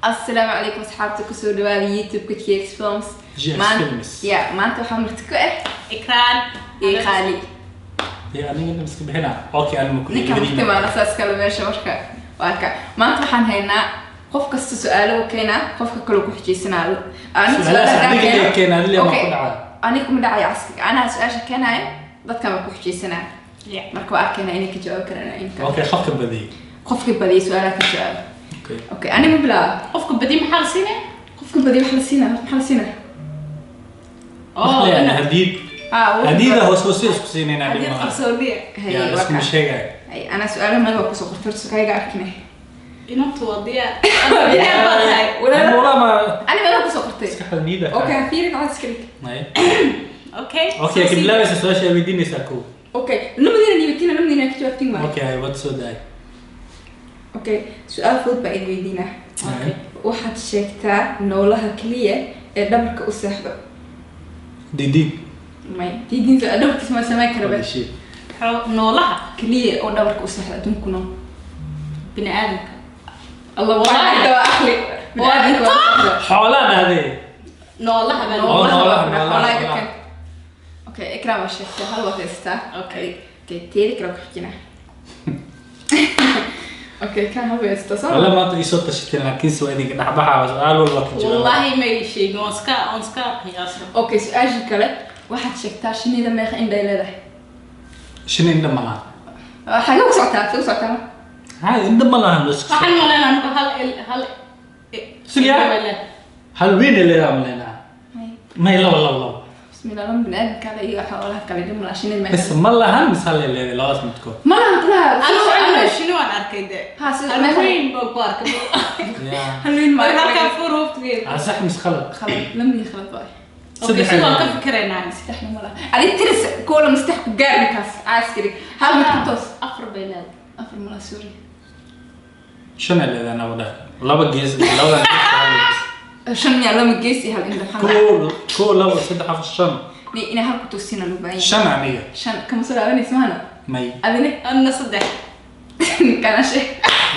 السلام عليكم أصحابتي كسور دوالي يوتيوب كتيكس فيلمز ما أنت وحمرت كأه إكران خالي يا أنا قلنا بس بهنا أوكي أنا ممكن نكمل على أساس كلمة شوركة وهكا ما أنت وحن هنا قف كست سؤاله وكينا قف كلو كحجي سنالو أنا سؤال كينا اللي ما كنا عاد أنا كم داعي عسك أنا سؤال كينا ضد كم كحجي سنة مركو أكينا إني كجواب كنا إنك أوكي خفك بدي سؤالك السؤال اوكي انا مبلا قفك بدي محل سينه محل سينه يعني هديد هديده هو سوسيس سينه هديد قصوديه هي بس مش هيك انا سؤال ما هو كسو قرت سكايغا اركنه انو توديا ولا ما انا ما كسو قرت سكحنيده اوكي فيرك على سكريك اوكي كبلا بس سؤال شيء بديني ساكو اوكي نمدينا نيبتينا نمدينا كتوفتين ما اوكي هاي واتس داي اوكي سؤال فود بعيد ويدينا waxaad sheegtaa noolaha kaliya ee dhabarka u seexdo didi may diidinta dhabarkiisa ma sameyn karo noolaha kaliya oo dhabarka u seexdo adduunkuna bini aadamka Allah wallahi dawa akhli xoolaha hade noolaha okay ikram sheegtaa hal waqti istaa okay teeri karo xijina اوكي كان هو يستصور والله ما تقي صوت الشتين لكن سؤالي كده حبها سؤال والله والله ما يشي نوسكا قياسه اوكي سؤال كله واحد شكتار شنو اذا ما عندي له شنو عندنا معاه حاجه وصلتها هاي عندنا معاه بس احنا لنا هل سليا هل وين اللي عملنا ما يلا والله بسم الله الرحمن الرحيم كذا ايه حوالها كذا جمله عشان بس ما لها مثال اللي لازم تكون ما لها انا شنو انا اركيده ها وين بارك هلوين ما هكا فروف تغير صح مش خلط لم يخلط باي اوكي شو ما كفكرين عن استحنا ولا علي ترس كل مستحق قارنكاس عسكري هل متقص افر بلاد افر ملا سوري شنو اللي انا ودا لا بجيس لا شن يا لما جيسي هل عندك كول لو صدق في الشن ني انا هل كنت سينا لبعين شن عنيه شن كم سؤال انا اسمها مي اذني انا صدق كان شيء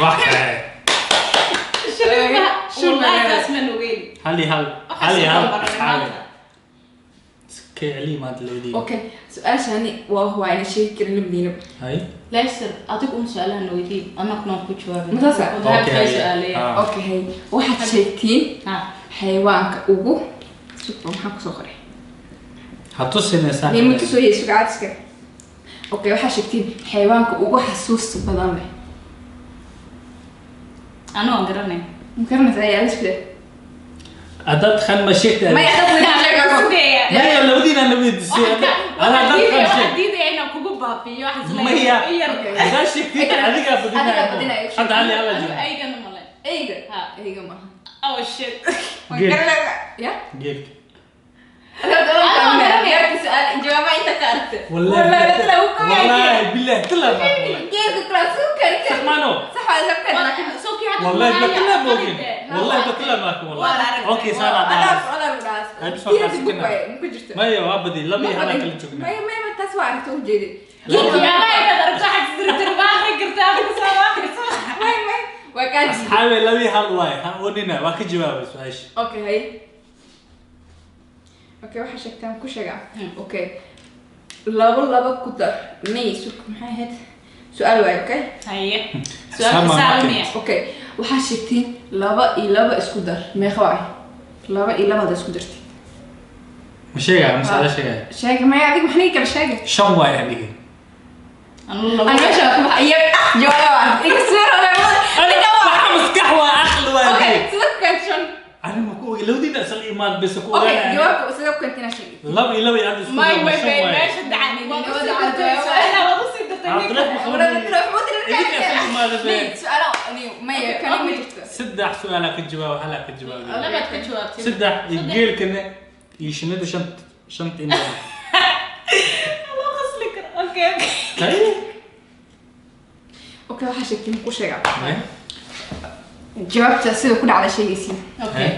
واحد شو ما اسمه نويل هل كي علي ما تلودي اوكي سؤال ثاني وهو عن شيء كده نبدينه هاي لا يصير اعطيك سؤال نويل انا كنا نقول جواب متاسع اوكي هي واحد شيءتين حيوانك ugu waxaan ku soo qoray hato sinaysan هي متسو هي sugaadska اوكي waxa sheegtiin xayawaanka ugu xasuusta badan leh انا garanay مكرنه ayaa isku adad khan ma sheegtay ma ما لو دينا نبي تسي انا adad khan sheeg hadii ayna kugu baabiyo wax isla ada sheegtay adiga badina hada ali ala jira ayga male ayga ma oh shit يا جيك انا سؤال جوابها انت كارت والله بالله كلها كيف كلاسوكر سمانو صح هذا كان سوكي حتى والله بكلها موجود والله بكلها معكم والله اوكي صار انا ممكن جرت ما هي ابدي لا بي انا كل جوجنا ما تسوى عرفت وجدي يا ما اقدر تحت ترباخي قرتها ما وكان اصحابي لا بي هل واي ودينا واك جواب ايش اوكي هاي اوكي waxa sheegtaan ku sheega okay laba ku dar meeysuk maxay ahayd su'aal waay okay haye su'aal saamiya okay waxa sheegtiin laba isku dar meeqa waay laba isku dartay ma sheega masala sheega ma adiga maxay kala sheegay shan waay adiga انا شايف يا جواب iga soo انا مسكح واخل واي اوكي سكت شن انا مكو لو دي اصل ايمان بس كو اوكي جواب سبب كنت انا شيء لبي عندي ما ماشي دعني انا بصي سؤال ما كان سدح سؤالك الجواب هلا الجواب لا ما تجاوب سدح يجيل كنا يشند شنط انت الله خصلك اوكي اوكي waxa sheegtay ku sheega jawaabta sida ku dhacday sheegaysiin okay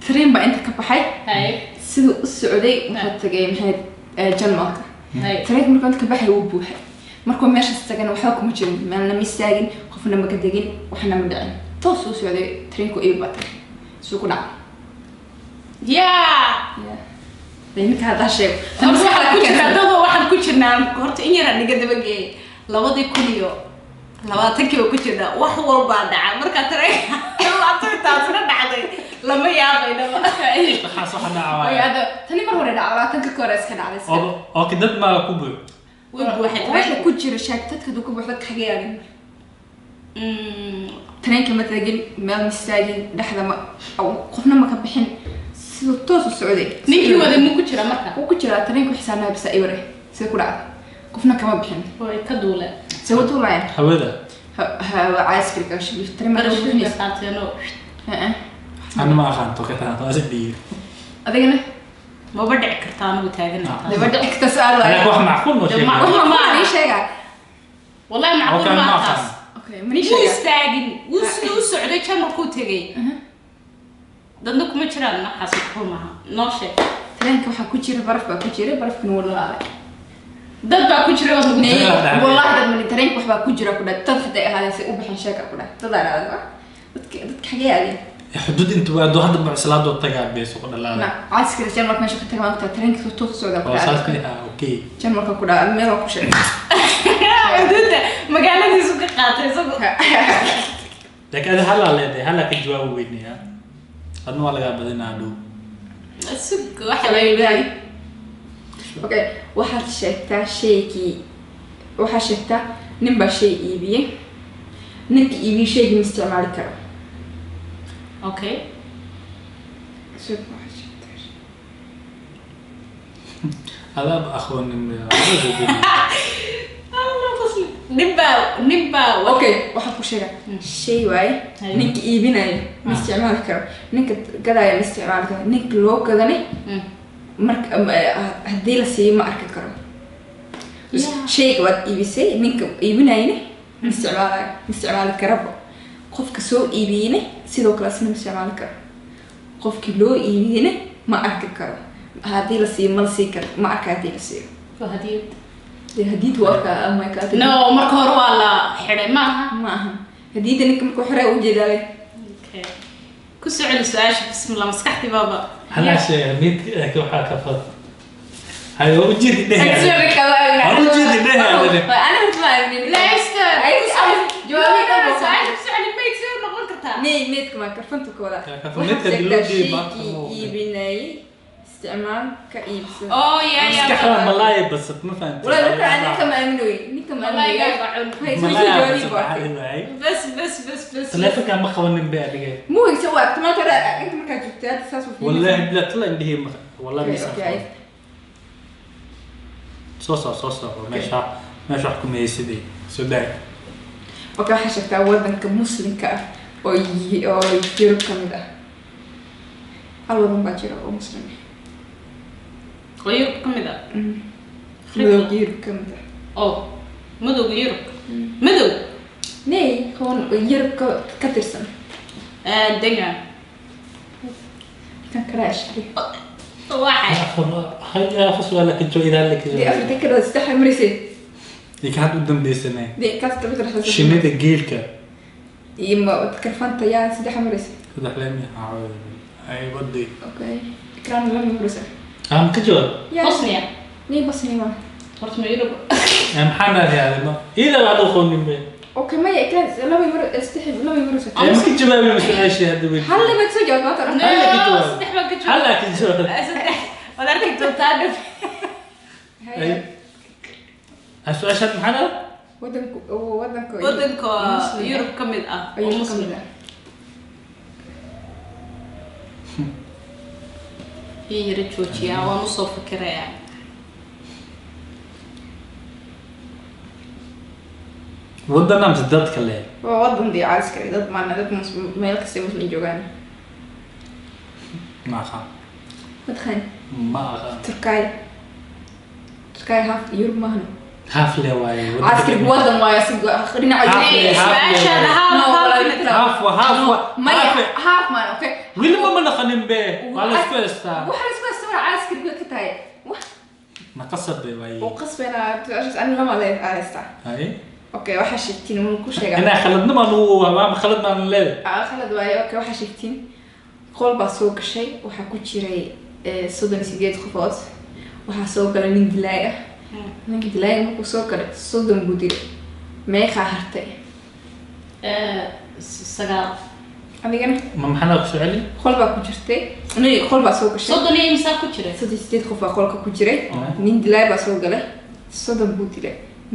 train baa inta ka baxay hay siduu u socday wuxuu tagay maxay Jarmalka hay train markuu inta ka baxay wuu buuxay markuu meeshaas tagana waxba kuma jirin meelna ma istaagin qofna ma ka degin waxna ma dhicin toos u socday trainku iyo batay suu ku dhacay ninka hadda sheeg waxaan ku jirnaa horta in yar aniga daba geey 2020 ku jirnaa wax walba dhaca marka tareenka taasna dhacday lama yaabaynaba waxaas waxa dhacay hada tani mar hore dhacay 20 ka hore iska dhacday oo kidad ma ku buux waxa ku jira shaagtadka ku buuxda xageeyaan tareenka ma tagin meel mistaagin dhaxda ma qofna ma ka bixin sidoo toos u socday ninkii wada mu ku jira marka ku jira tareenku xisaabnaa bisa iware sida ku dhacay qofna kama bixin way ka duuleen سويت ولا يعني hawada عايز كذا شو ترى ما شو قاعدينو أنا ما أخانته كتان لازم بيجي أدينا ما بدع كرتان وتاجنا ده بدك تسأل أنا واحد معقول مش معقول ما ليش هيك والله معقول ما خاص أوكي منيش هيك مستعجل وسعودي كم ركوت تجي دندك ما ترى ما حاسب معها ناشة ترى كم حكوتشير برف كنور لا dad baa ku jira wallahi dad man tareen wax baa ku jira ku dad haday ahaayeen u bixin sheeka ku dad dadka xageeyay xuduud inta waa hadda macslaado tagaa beeso ku dhalaa na askari shan marka meesha ka tagaa maanta tareenka soo socda ku dhalaa okay shan marka ku dhalaa meel ku sheegay xuduudda magaaladiisu ka qaatay isagu laakiin hal leedahay hal ka jawaab weynaya hadna waa laga badinaa dhow asug waxa la yiraahdo okay waxaad sheegtaa sheekii waxa sheegtaa ninba shay iibiye ninka iibiye shayga ma isticmaali karo okay هذا أخوان نبا اوكي waxa ku sheega shay way ninka iibinayo ma isticmaali karo ninka gadaya ma isticmaali karo ninka loo gadane marka hadii la siiyo ma arki karo shayga wad iibisay ninka iibinayna ma isticmaali karo qofka soo iibiyay sidoo kale asna ma isticmaali karo qofkii loo iibiyay ma arki karo hadii la siiyo ma la sii karo ma arka hadii la siiyo hadii waa ama ka no marka hore waa la xiray maaha hadii ninka markuu xiray u jeedaa okay ku socod su'aasha bismillah maskaxti baba هلا شيء ميت كوحة كفر هاي وجدي ده وجدي ده أنا متفاهمين لا يستر جوابي كم سؤال ما يصير نقول كتاب ميت كمان كرفنت كولا كفنت كدلوجي ما يبيني استعمال كإيبس يا استحرام ملاي بس ما فهمت ولا لا أنا كمان أمنوي والله يقعون بس تلافك كان مخون بيع دقيقة مو يسوى ما ترى أنت ما كنت جبتها أساس والله لا طلع عندي والله مسافر صوصة ماشي أحكم يا سيدي سوداء اوكي حشكتا ودنك مسلم كا او يجيرو كاميدا هل ودن باجيرو او مسلم غير كاميدا مدو يجيرو كاميدا مدو يجيرو مدو ني هون يجيرو كترسن دنيا كان كراش واحد هيا فسؤالك انتو إذا لك دي أفتكر استحي مريسي دي كانت قدام دي سنة دي كانت تبدر حسن شنيد الجيلك يما تكرفنت يا سيدي حمريسي كده حلمي أي ودي اوكي إكرام لم يمرسي كجور بصنيا ني بصني ما فرط ما يرب محمد هذا ما إذا بعد أخوني بيه اوكي ما يكاد لم يمر استحي لم يمرسي ما كنت جوابي مش عايش هذا بيه هل ما تسجل ما ترى هلا كجور ولا كنت تعرف السؤال شد محمد ودنكو يوروب كمل مسلم هي رجوتيا ونصو فكرة يعني ودنا مسدد كله وضن دي عسكري ضد معنا ضد ما يلقى مسلم جوغاني ما خا مدخن ما خا تركاي هاف يوروب مهنا حفلة واي عسكري بوضن واي خلينا عايزين هاف وهاف ما هاف مان اوكي وين ما نخنم به وعلى سبيستا وحنا سبيستا عسكري كتاي ما قصد به واي وقصبنا انا لما لا استا هاي اوكي waxa sheegtiin inuu ku sheegay انا خلدنا ما نو ما خلدنا من ليل khalad waayo okay waxa sheegtiin qol baa soo gashay waxa ku jiray 38 qofood waxa soo galay nin dilaay ah ninka dilaay markuu soo galay 30 gudi meeqa hartay sagaal adigana ما محنا كسؤالي qol baa ku jirtay qol baa soo gashay 30 iyo imisa ku jiray 38 qof baa qolka ku jiray nin dilaay baa soo galay 30 gudi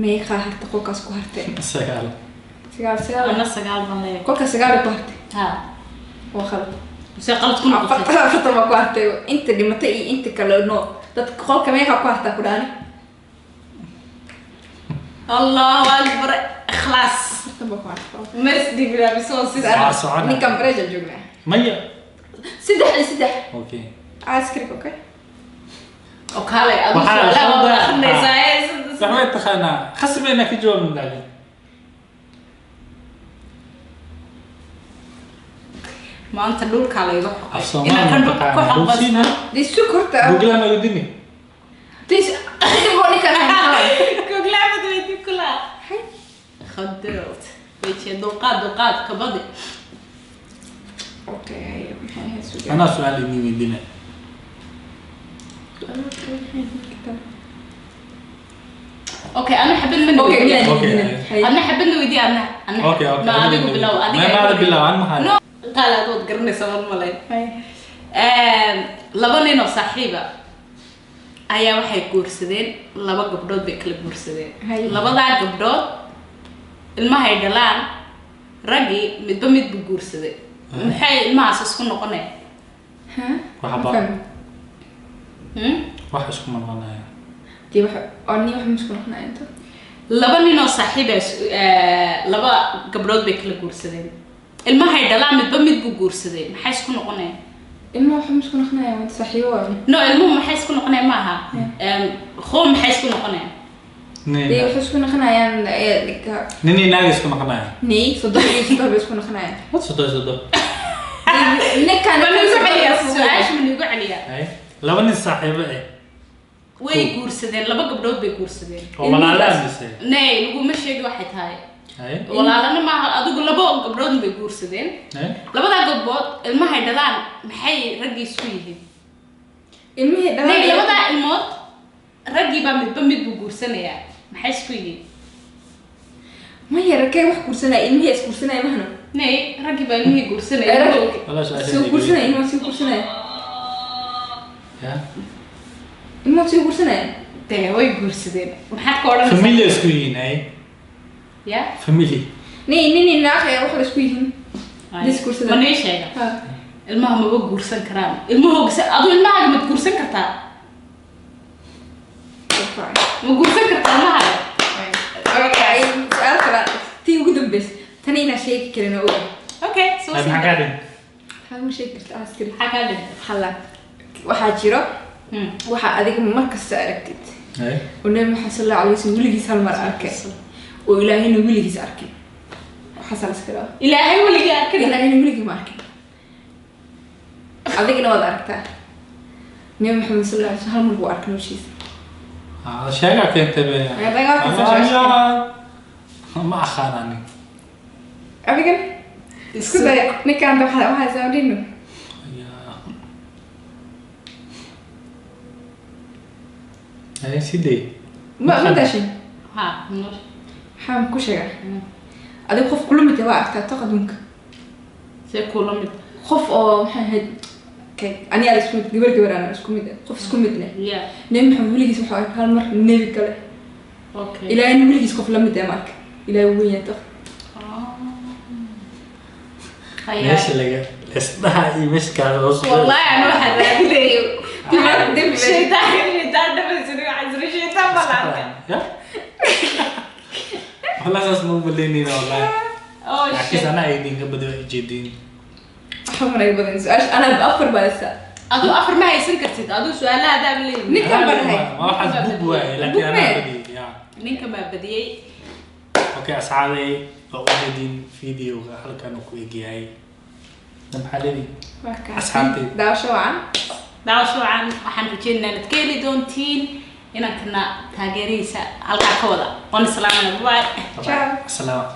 meeqa hartay qolkaas ku hartay سهل أنا سجال بني qolka sagaal ku hartay ها وخلط سقلت كل قصة أفضل ما كوارتي أنت اللي متى أنت كلونو تدخل كمان كوارتا كلاني الله أكبر إخلاص أفضل ما كوارتا مرس دي بلا بسوس ني كم برجع جونا مية سدح اوكي عسكري أوكي وكالي أبو وحال سؤال شو ده؟ وخلنا يسايس سمعت تخنا خسر بينك جوا من ذلك ما أنت لول كالي يروح أصلاً إذا ما كان متقاعد. كحق بس بوسينا. دي سكرتا جوجل ما يوديني تيس هوني كمان كوكلا بدويتي كلها خدرت بيتي دوقات كبدي أوكي هاي سؤال انا سؤالي مين يوديني أوكي أنا حب المنو أوكي يدي. أوكي. أنا حب إنه يدي أنا اوكي اوكي ما أديك بلو أديك ما هذا بالله عن محل نو قال أدود قرني سوال ملاي laba nin oo saaxiiba ayaa waxay guursadeen laba gabdhood bay kala guursadeen labadaa gabdhood ilmaha ay dhalaan ragii midba mid buu guursaday maxay ilmahaas isku noqoneen wax isku noqonaya دي واحد أني واحد مش كنا أنت laba nin oo saaxiiba laba gabdhood bay kala guursadeen ilmaha ay dhalaan midba mid buu guursaday maxay isku noqoneen إنه واحد مش كنا أنت صحيح no ilmuhu maxay isku noqoneen maaha khoo maxay isku noqoneen دي واحد مش كنا يعني نيني ناقص اسكو نقنايا ني صدق يصدق بس كنا خنايا ما تصدق صدق نكان su-aasha ma nigu celiyaa هاي لو اني صاحبه ايه way guursadeen laba gabdhood bay guursadeen ولا لا بس nay laguma sheegi waxay tahay هاي walaalana maaha adigu laba gabdhood bay guursadeen هاي labadaa gabdhood ilmahay dhalaan maxay raggii isku yihiin المية nay labadaa ilmood raggii baa midba mid buu guursanayaa maxay isku yihiin ما هي ركاي واحد كورسنا المية كورسنا مهنا nay raggii baa ilmihii guursanaya ولا شيء سو كورسنا إنه سو كورسنا يا إنه سو كورسنا dee way guursadeen maxaad ka odhanaysaa فاميليا سكوين هاي ya فاميلي ني ناخي واحد اسكويهم ديس كورسنا ma nii sheega ها ilmaha maba guursan karaan ilmahooga aduu ilmahaaga mad guursan kartaa ma guursan kartaa ilmahaaga اوكي سؤال كلا تي قدام بس تاني شيء كلنا أول okay soo هاي sii ما قاعدين هذا مش شيء كرت عسكري maxaa kaa dhintay حلا waxaa jiro waxa adiga markasta aragtid هاي oo nabi maxamed sallallahu alayhi wasallam wiligiis hal mar arkay oo ilaahayna wiligiis arkay waxa salas kala ilaahay weligii arkay ilaahayna wiligiis ma arkay adigana waad aragtaa nabi maxamed sallallahu alayhi wasallam hal mar buu arkay noloshiisa هذا شيء كنت به ما أخانني adigana isku day ninkaan waxa soo dhino هاي سيدي ma dashin ha waxaan ku sheegay adiga qof kula mid waa aragtaa taqadunka see kula mid qof oo maxay ahayd ani ala isku mid gabar aan isku mid qof isku mid leh ya nabi maxamed wiligiis waxa ay hal mar nabi kale okay ilaahay wiligiis qof la mid ah marka ilaahay weyn yahay ليش لقى اسمها اي مش كان والله انا واحد راجلي دم شيطان ده بس عذر شيطان بلعك والله اسمه مليني والله اوه عكس انا ايدين بدو جدين حمر ay badan su'aash ana afar balasa adu afar ma haysan kartid adu su'aalaha da bilay ninkan barahay ما واحد بوب واي لكن انا بدي يا ninka ma badiyay okay asxaabay oo ujeedin videoga halkan ku eegayay maxalidi asxaabtay daawasho wacan waxaan rajaynaynaa inaad ka heli doontiin inaad kana taageerihiisa halkaa ka wada waan islaamana bye ciao asalaam